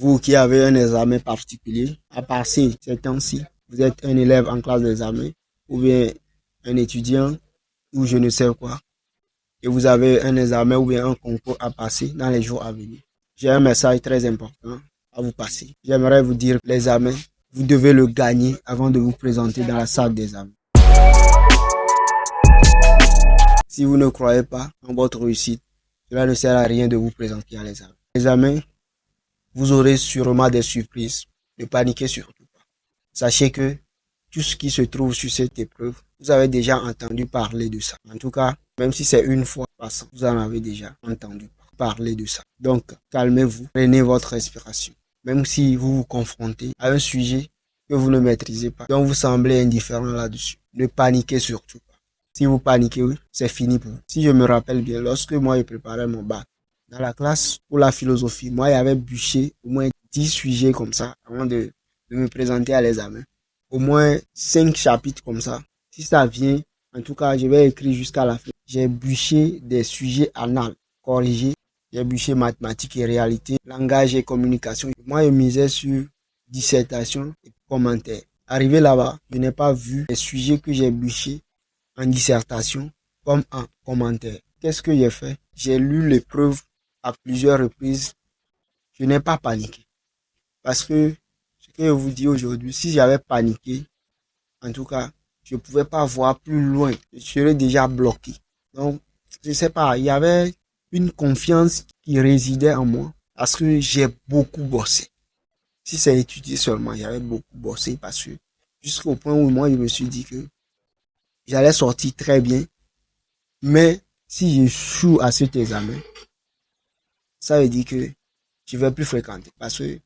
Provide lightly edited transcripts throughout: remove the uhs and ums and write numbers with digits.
Vous qui avez un examen particulier à passer ces temps-ci, vous êtes un élève en classe d'examen ou bien un étudiant ou je ne sais quoi, et vous avez un examen ou bien un concours à passer dans les jours à venir. J'ai un message très important à vous passer. J'aimerais vous dire que l'examen, vous devez le gagner avant de vous présenter dans la salle d'examen. Si vous ne croyez pas en votre réussite, cela ne sert à rien de vous présenter à l'examen. L'examen, vous aurez sûrement des surprises. Ne paniquez surtout pas. Sachez que tout ce qui se trouve sur cette épreuve, vous avez déjà entendu parler de ça. En tout cas, même si c'est une fois passant, vous en avez déjà entendu parler de ça. Donc, calmez-vous, prenez votre respiration. Même si vous vous confrontez à un sujet que vous ne maîtrisez pas, dont vous semblez indifférent là-dessus, ne paniquez surtout pas. Si vous paniquez, oui, c'est fini pour vous. Si je me rappelle bien, lorsque moi je préparais mon bac, dans la classe pour la philosophie, moi, il y avait bûché au moins 10 sujets comme ça avant de me présenter à l'examen. Au moins 5 chapitres comme ça. Si ça vient, en tout cas, je vais écrire jusqu'à la fin. J'ai bûché des sujets anal, corrigés. J'ai bûché mathématiques et réalité, langage et communication. Moi, je misais sur dissertation et commentaires. Arrivé là-bas, je n'ai pas vu les sujets que j'ai bûchés en dissertation comme en commentaire. Qu'est-ce que j'ai fait? J'ai lu l'épreuve à plusieurs reprises. Je n'ai pas paniqué. Parce que ce que je vous dis aujourd'hui, si j'avais paniqué, en tout cas, je ne pouvais pas voir plus loin. Je serais déjà bloqué. Donc, je ne sais pas, il y avait une confiance qui résidait en moi parce que j'ai beaucoup bossé. Si c'est étudié seulement, j'avais beaucoup bossé parce que jusqu'au point où moi, je me suis dit que j'allais sortir très bien. Mais si j'échoue à cet examen, ça veut dire que je ne vais plus fréquenter parce que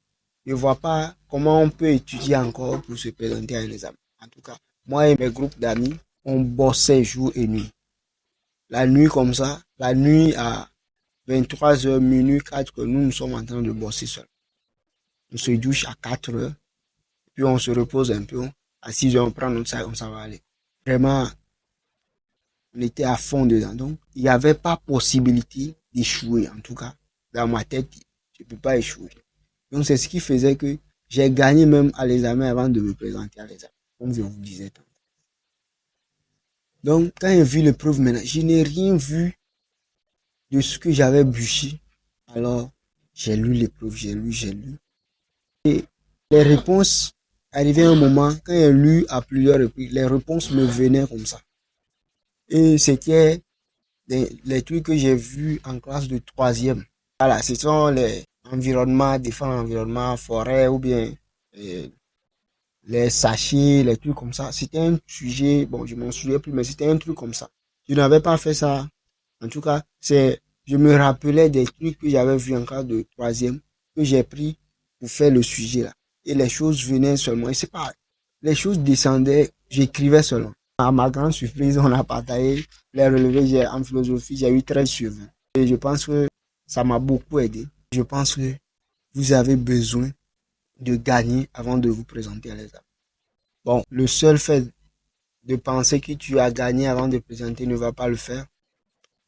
je ne vois pas comment on peut étudier encore pour se présenter à un examen. En tout cas, moi et mes groupes d'amis, on bossait jour et nuit. La nuit comme ça, la nuit à 23h, minuit, 4, nous sommes en train de bosser seuls. On se douche à 4h, puis on se repose un peu. À 6h, on prend notre sac, on s'en va aller. Vraiment, on était à fond dedans. Donc, il n'y avait pas possibilité d'échouer. En tout cas, dans ma tête, je ne peux pas échouer. Donc, c'est ce qui faisait que j'ai gagné même à l'examen avant de me présenter à l'examen, comme je vous disais. Donc, quand j'ai vu l'épreuve maintenant, je n'ai rien vu de ce que j'avais bûché. Alors, j'ai lu l'épreuve, j'ai lu. Et les réponses, arrivaient un moment, quand j'ai lu à plusieurs reprises, les réponses me venaient comme ça. Et c'était les trucs que j'ai vus en classe de troisième. Voilà, ce sont les environnements, différents environnements, forêt ou bien les sachets, les trucs comme ça. C'était un sujet, bon, je m'en souviens plus, mais c'était un truc comme ça. Je n'avais pas fait ça. En tout cas, je me rappelais des trucs que j'avais vus en classe de troisième, que j'ai pris pour faire le sujet là. Et les choses venaient seulement. Et c'est pas, les choses descendaient, j'écrivais seulement. À ma grande surprise, on a partagé les relevés en philosophie, j'ai eu 13 sur 20. Et je pense que ça m'a beaucoup aidé. Je pense que vous avez besoin de gagner avant de vous présenter à l'examen. Bon, le seul fait de penser que tu as gagné avant de présenter ne va pas le faire.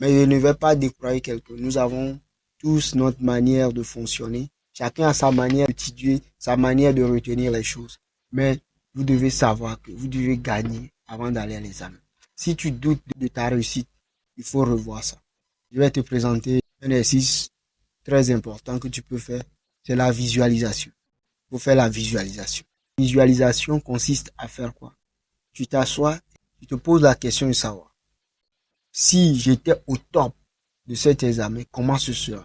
Mais je ne vais pas décourager quelqu'un. Nous avons tous notre manière de fonctionner. Chacun a sa manière d'étudier, sa manière de retenir les choses. Mais vous devez savoir que vous devez gagner avant d'aller à l'examen. Si tu doutes de ta réussite, il faut revoir ça. Je vais te présenter un exercice très important que tu peux faire. C'est la visualisation. Il faut faire la visualisation. La visualisation consiste à faire quoi? Tu t'assois, tu te poses la question de savoir. Si j'étais au top de cet examen, comment ce sera?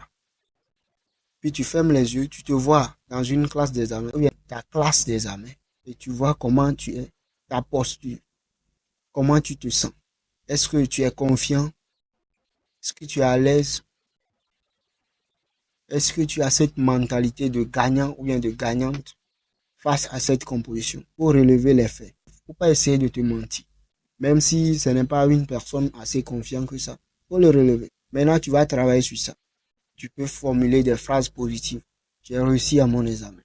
Puis tu fermes les yeux, tu te vois dans une classe d'examen, ou bien ta classe d'examen, et tu vois comment tu es, ta posture, comment tu te sens. Est-ce que tu es confiant? Est-ce que tu es à l'aise? Est-ce que tu as cette mentalité de gagnant ou bien de gagnante face à cette composition pour relever les faits? Il ne faut pas essayer de te mentir. Même si ce n'est pas une personne assez confiante que ça, il faut le relever. Maintenant, tu vas travailler sur ça. Tu peux formuler des phrases positives. J'ai réussi à mon examen.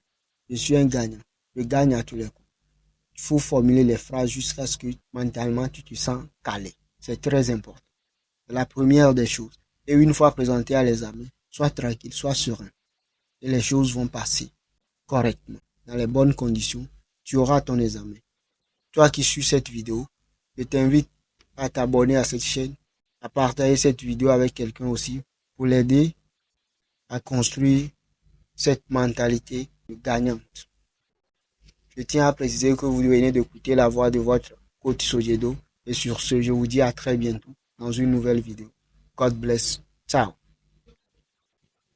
Je suis un gagnant. Je gagne à tous les coups. Il faut formuler les phrases jusqu'à ce que mentalement tu te sens calé. C'est très important. C'est la première des choses. Et une fois présenté à l'examen, sois tranquille, sois serein. Et les choses vont passer. correctement, dans les bonnes conditions, tu auras ton examen. Toi qui suis cette vidéo, je t'invite à t'abonner à cette chaîne, à partager cette vidéo avec quelqu'un aussi pour l'aider à construire cette mentalité gagnante. Je tiens à préciser que vous venez d'écouter la voix de votre coach Sojedo. Et sur ce, je vous dis à très bientôt dans une nouvelle vidéo. God bless. Ciao.